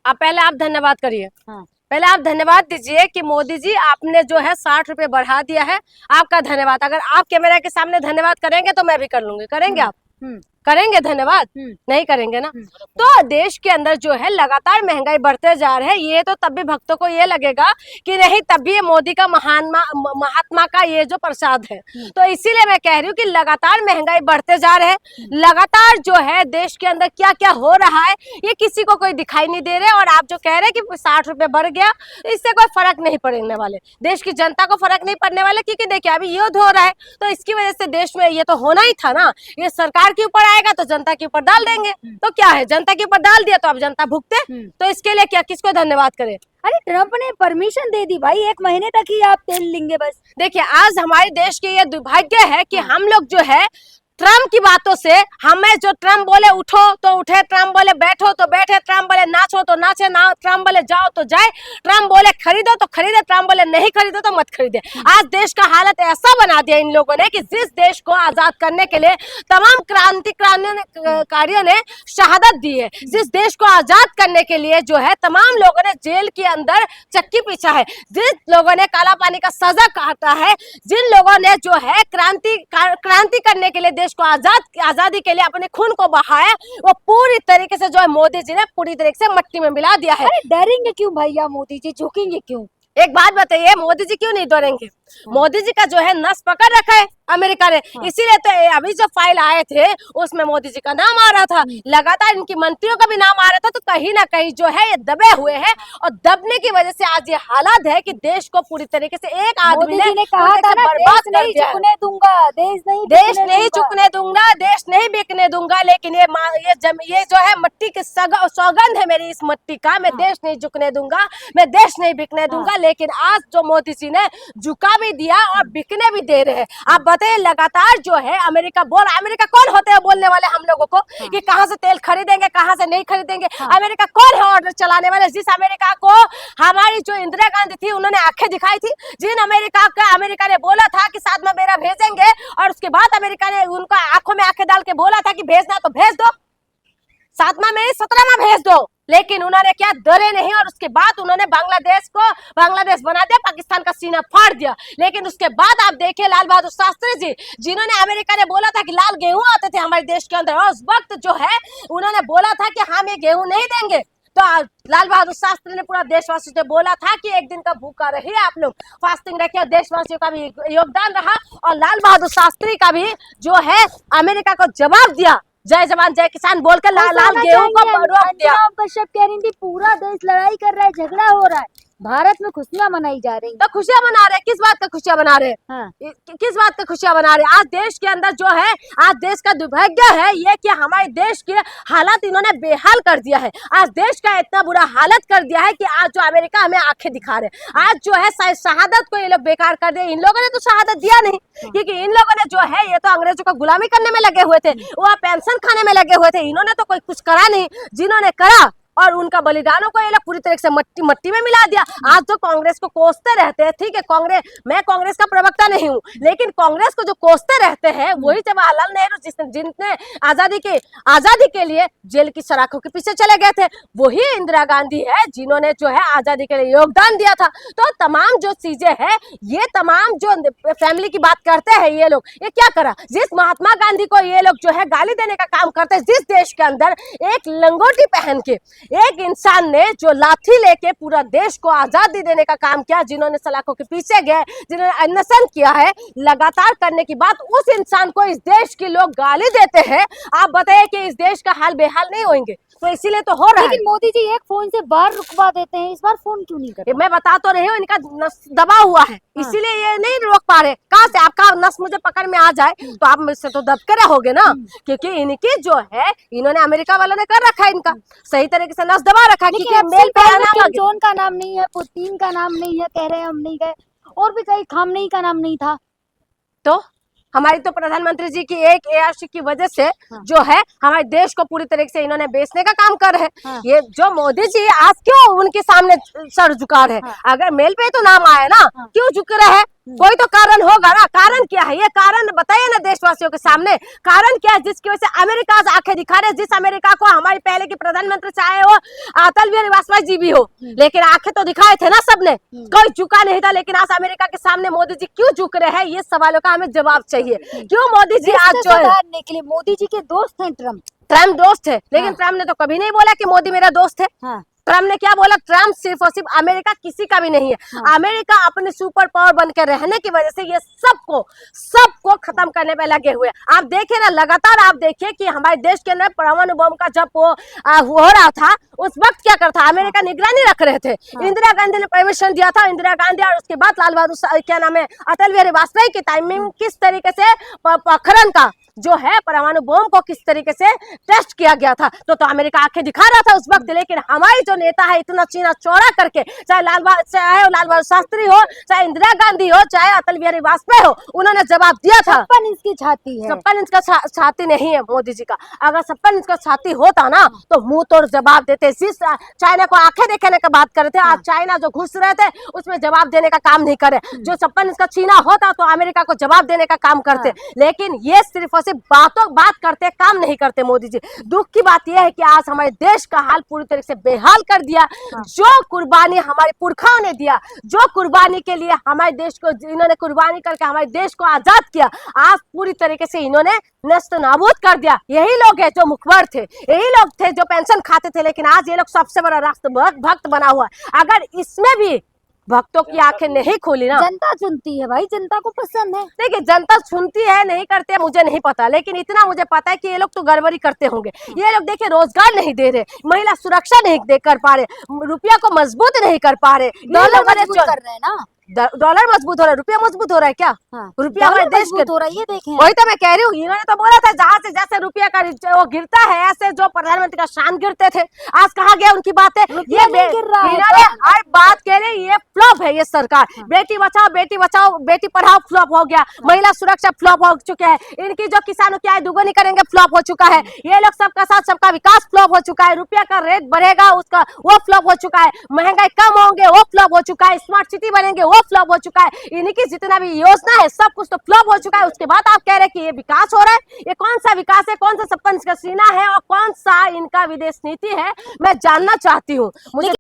आप पहले आप धन्यवाद करिए। हाँ। पहले आप धन्यवाद दीजिए कि मोदी जी आपने जो है 60 रुपए बढ़ा दिया है, आपका धन्यवाद। अगर आप कैमरा के सामने धन्यवाद करेंगे तो मैं भी कर लूंगी। करेंगे आप? करेंगे धन्यवाद? नहीं करेंगे ना। तो देश के अंदर जो है लगातार महंगाई बढ़ते जा रहे हैं, ये तो तब भी भक्तों को ये लगेगा कि नहीं, तब भी ये मोदी का महात्मा का ये जो प्रसाद है। तो इसीलिए मैं कह रही हूँ कि लगातार महंगाई बढ़ते जा रहे हैं, लगातार जो है देश के अंदर क्या क्या हो रहा है ये किसी को कोई दिखाई नहीं दे रहे। और आप जो कह रहे हैं कि 60 रुपए बढ़ गया, इससे कोई फर्क नहीं पड़ने वाले, देश की जनता को फर्क नहीं पड़ने वाले, क्योंकि देखिए अभी युद्ध हो रहा है, तो इसकी वजह से देश में ये तो होना ही था ना। ये सरकार के ऊपर आएगा तो जनता के ऊपर डाल देंगे, तो क्या है, जनता के ऊपर डाल दिया तो अब जनता भुगते। तो इसके लिए क्या किसको धन्यवाद करें? अरे ट्रम्प ने परमिशन दे दी भाई, 1 महीने तक ही आप तेल लेंगे बस। देखिए आज हमारे देश के ये दुर्भाग्य है कि हम लोग जो है ट्रम्प की बातों से, हमें जो ट्रम्प बोले उठो तो उठे, ट्रम्प बोले बैठो तो बैठे, ट्रम्प बोले नाचो तो नाचे ना, ट्रम्प बोले जाओ तो जाए, ट्रम्प बोले खरीदो तो खरीदे, ट्रम्प बोले नहीं खरीदो तो मत खरीदे। आज देश का हालत ऐसा बना दिया इन लोगों ने कि जिस देश को आजाद करने के लिए तमाम क्रांतिकारियों ने शहादत दी है, जिस देश को आजाद करने के लिए जो है तमाम लोगों ने जेल के अंदर चक्की पीछा है, जिन लोगों ने काला पानी का सजा काटा है, जिन लोगों ने जो है क्रांति करने के लिए देश को आजादी के लिए अपने खून को बहाया, वो पूरी तरीके से जो है मोदी जी ने पूरी तरीके से मिट्टी में मिला दिया है। डरेंगे क्यों भैया मोदी जी, झुकेंगे क्यों? एक बात बताइए, मोदी जी क्यों नहीं डरेंगे? मोदी जी का जो है नस पकड़ रखा है अमेरिका ने, इसीलिए तो अभी जो फाइल आए थे उसमें मोदी जी का नाम आ रहा था, लगातार इनकी मंत्रियों का भी नाम आ रहा था। तो कहीं ना कहीं जो है ये दबे हुए हैं, और दबने की वजह से आज ये हालात है कि देश को पूरी तरीके से एक आदमी ने कहा था ना, देश नहीं झुकने दूंगा, देश नहीं झुकने दूंगा, देश नहीं बिकने दूंगा। लेकिन ये जो है मिट्टी की सौगंध है मेरी, इस मिट्टी का, मैं देश नहीं झुकने दूंगा, मैं देश नहीं बिकने दूंगा। लेकिन आज जो मोदी जी ने झुका भी दिया और बिकने भी दे रहे हैं। आप बताइए लगातार जो है अमेरिका कौन होते हैं बोलने वाले हम लोगों को कि कहां से तेल खरीदेंगे कहां से नहीं खरीदेंगे? अमेरिका कौन है ऑर्डर चलाने वाले? जिस अमेरिका को हमारी जो इंदिरा गांधी थी उन्होंने आंखें दिखाई थी, जिन अमेरिका ने बोला था कि साथ में मेरा भेजेंगे, और उसके बाद अमेरिका ने उनका आंखों में आंखें डाल के बोला था कि भेजना तो भेज दो, 7वां में 17वां भेज दो। लेकिन उन्होंने क्या, डरे नहीं, और उसके बाद उन्होंने बांग्लादेश बना दिया, पाकिस्तान का सीना फाड़ दिया। लेकिन उसके बाद आप देखिए लाल बहादुर शास्त्री जी, जिन्होंने अमेरिका ने बोला था कि लाल गेहूं आते थे हमारे देश के अंदर, और उस वक्त जो है उन्होंने बोला था कि हम ये गेहूं नहीं देंगे, तो लाल बहादुर शास्त्री ने पूरा देशवासियों से बोला था कि एक दिन का भूखा रहिए, आप लोग फास्टिंग रखिए। और देशवासियों का भी योगदान रहा, और लाल बहादुर शास्त्री का भी जो है अमेरिका को जवाब दिया, जय जवान जय किसान बोलकर लाल गेहूं को रोक दिया। कश्यप कह रही थी पूरा देश लड़ाई कर रहा है, झगड़ा हो रहा है, भारत में खुशियां मनाई जा रही हैं। तो खुशियां मना रहे, किस बात का खुशियां मना रहे? हाँ। किस बात का खुशियां मना रहे? आज देश के अंदर जो है, आज देश का दुर्भाग्य है ये कि हमारे देश के हालात इन्होंने बेहाल कर दिया है। आज देश का इतना बुरा हालत कर दिया है कि आज जो अमेरिका हमें आंखें दिखा रहे, आज जो है शहादत को ये लोग बेकार कर दिया। इन लोगों ने तो शहादत दिया नहीं, क्योंकि इन लोगों ने जो है ये तो अंग्रेजों को गुलामी करने में लगे हुए थे, वो पेंशन खाने में लगे हुए थे। इन्होंने तो कोई कुछ करा नहीं, जिन्होंने करा और उनका बलिदानों को ये लोग पूरी तरह से मट्टी में मिला दिया। आज जो कांग्रेस को कोसते रहते हैं, ठीक है, मैं कांग्रेस का प्रवक्ता नहीं हूँ, लेकिन कांग्रेस को जो कोसते रहते हैं वही जवाहरलाल नेहरू जिनने आजादी के लिए जेल की सलाखों के पीछे चले गए थे, वही इंदिरा गांधी है जिन्होंने जो है आजादी के लिए योगदान दिया था। तो तमाम जो चीजें हैं, ये तमाम जो फैमिली की बात करते हैं ये लोग, ये क्या करा? जिस महात्मा गांधी को ये लोग जो है गाली देने का काम करते हैं, जिस देश के अंदर एक लंगोटी पहन के एक इंसान ने जो लाठी लेके पूरा देश को आजादी देने का काम किया, जिन्होंने सलाखों के पीछे गए, जिन्होंने अनशन किया है लगातार करने की बात, उस इंसान को इस देश के लोग गाली देते हैं। आप बताइए कि इस देश का हाल बेहाल नहीं होंगे? तो इसीलिए तो हो रहा है। लेकिन मोदी जी एक फोन से बार रुकवा देते हैं, इस बार फोन क्यों नहीं करते? मैं बता तो रही हूँ, इनका नस दबा हुआ है, इसीलिए ये नहीं रोक पा रहे। कहाँ से आपका नस मुझे पकड़ में आ जाए तो आप मुझसे तो दब के रहोगे ना, क्योंकि इनकी जो है इन्होंने अमेरिका वालों ने कर रखा है, इनका सही तरीके से नस दबा रखा है। मेल पे जोन का नाम नहीं है, पुतिन का नाम नहीं है, कह रहे हैं हम नहीं गए, और भी कई खामनेई का नाम नहीं था। तो हमारी तो प्रधानमंत्री जी की एक एआरसी की वजह से जो है हमारे देश को पूरी तरीके से इन्होंने बेचने का काम कर रहे हैं। ये जो मोदी जी आज क्यों उनके सामने सर झुका रहे हैं? अगर मेल पे तो नाम आया ना, क्यों झुक रहे हैं? कोई तो कारण होगा ना। कारण क्या है ये, कारण बताइए ना देशवासियों के सामने। कारण क्या है जिसकी वजह से अमेरिका आंखें दिखा रहे, जिस अमेरिका को हमारी पहले की प्रधानमंत्री चाहे हो अटल बिहारी वाजपेयी जी भी हो, लेकिन आंखें तो दिखाए थे ना सबने, कोई झुका नहीं था। लेकिन आज अमेरिका के सामने मोदी जी क्यों झुक रहे हैं, ये सवालों का हमें जवाब चाहिए। क्यों मोदी जी आज जो है सुधारने के लिए, मोदी जी के दोस्त हैं ट्रम्प दोस्त है, लेकिन ट्रम्प ने तो कभी नहीं बोला कि मोदी मेरा दोस्त है। ट्रम्प ने क्या बोला, ट्रम्प सिर्फ और सिर्फ अमेरिका किसी का भी नहीं है। अमेरिका अपने सुपर पावर बन के रहने की वजह से ये सबको खत्म करने पे लगे हुए। आप देखिए ना, लगातार आप देखिए कि हमारे देश के अंदर परमाणु बम का जब वो हो रहा था, उस वक्त क्या करता, अमेरिका निगरानी रख रहे थे। इंदिरा गांधी ने परमिशन दिया था, इंदिरा गांधी और उसके बाद लाल बहादुर क्या नाम है अटल बिहारी वाजपेयी की टाइम में किस तरीके से पोखरण का जो है परमाणु बम को किस तरीके से टेस्ट किया गया था, तो अमेरिका आंखें दिखा रहा था उस वक्त। लेकिन हमारी जो नेता है इतना चीना चौड़ा करके, चाहे लाल बहादुर शास्त्री हो, चाहे इंदिरा गांधी हो, चाहे अटल बिहारी वाजपेयी हो, उन्होंने जवाब दिया था। 56 इंच की छाती है, 56 इंच का छाती नहीं है मोदी जी का। अगर 56 इंच का छाती होता ना तो मुंह तोड़ जवाब देते। जिस चाइना को आंखें देखने का बात करे थे, आज चाइना जो घुस रहे थे उसमें जवाब देने का काम नहीं करे। जो 56 इंच का छीना होता तो अमेरिका को जवाब देने का काम करते। लेकिन ये सिर्फ सिर्फ बात करते, काम नहीं करते मोदी जी। दुख की बात यह है कि आज हमारे देश का हाल पूरी तरह से बेहाल कर दिया। जो कुर्बानी हमारे पुरखाओं ने दिया, जो कुर्बानी के लिए हमारे देश को इन्होंने कुर्बानी करके हमारे देश को आजाद किया, आज पूरी तरीके से इन्होंने नष्ट नाबूद कर दिया। यही लोग है जो मुखबर थे, यही लोग थे जो पेंशन खाते थे, लेकिन आज ये लोग सबसे बड़ा राष्ट्र भक्त बना हुआ है। अगर इसमें भी भक्तों की आंखें नहीं खोली ना, जनता चुनती है भाई, जनता को पसंद है। देखिए जनता सुनती है नहीं करते मुझे नहीं पता, लेकिन इतना मुझे पता है कि ये लोग तो गड़बड़ी करते होंगे। ये लोग देखिए रोजगार नहीं दे रहे, महिला सुरक्षा नहीं दे कर पा रहे, रुपया को मजबूत नहीं कर पा रहे, डॉलर मजबूत कर रहे हैं ना, डॉलर मजबूत हो रहा है, रुपया मजबूत हो रहा है क्या? रुपया हमारे देश के हो रहा है, ये देखें। वही तो मैं कह रही हूँ, इन्होंने तो बोला था जहाँ से जैसे रुपया का वो गिरता है ऐसे जो प्रधानमंत्री का शान गिरते थे। आज कहाँ गया उनकी बातें? ये इन्होंने हर बात के लिए ये फ्लॉप है ये सरकार। बेटी बचाओ बेटी पढ़ाओ फ्लॉप हो गया, महिला सुरक्षा फ्लॉप हो चुके हैं, इनकी जो किसानों की आय दुगुनी करेंगे फ्लॉप हो चुका है, ये लोग सबका साथ सबका विकास फ्लॉप हो चुका है, रुपया का रेट बढ़ेगा उसका वो फ्लॉप हो चुका है, महंगाई कम होंगे वो फ्लॉप हो चुका है, स्मार्ट सिटी बनेंगे वो फ्लॉप हो चुका है, इनकी जितना भी योजना है सब कुछ तो फ्लॉप हो चुका है। उसके बाद आप कह रहे हैं कि ये विकास हो रहा है। ये कौन सा विकास है, कौन सा 56 का सीना है और कौन सा इनका विदेश नीति है, मैं जानना चाहती हूँ। मुझे